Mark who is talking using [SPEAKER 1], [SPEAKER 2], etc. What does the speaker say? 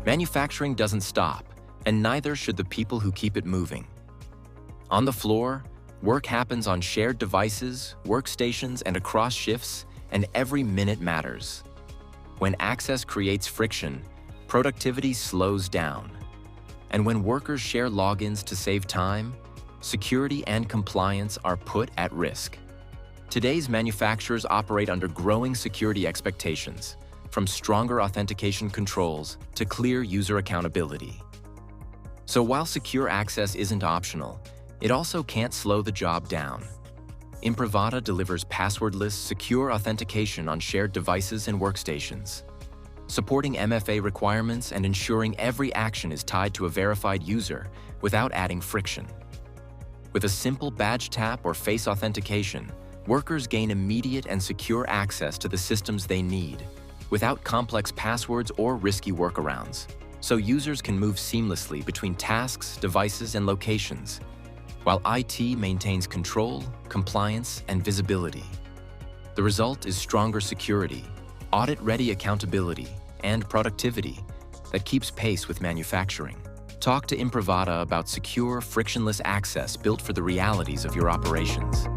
[SPEAKER 1] Manufacturing doesn't stop, and neither should the people who keep it moving. On the floor, work happens on shared devices, workstations, and across shifts, and every minute matters. When access creates friction, productivity slows down. And when workers share logins to save time, security and compliance are put at risk. Today's manufacturers operate under growing security expectations, from stronger authentication controls to clear user accountability. So while secure access isn't optional, it also can't slow the job down. Imprivata delivers passwordless, secure authentication on shared devices and workstations, supporting MFA requirements and ensuring every action is tied to a verified user without adding friction. With a simple badge tap or face authentication, workers gain immediate and secure access to the systems they need, without complex passwords or risky workarounds, so users can move seamlessly between tasks, devices, and locations, while IT maintains control, compliance, and visibility. The result is stronger security, audit-ready accountability, and productivity that keeps pace with manufacturing. Talk to Imprivata about secure, frictionless access built for the realities of your operations.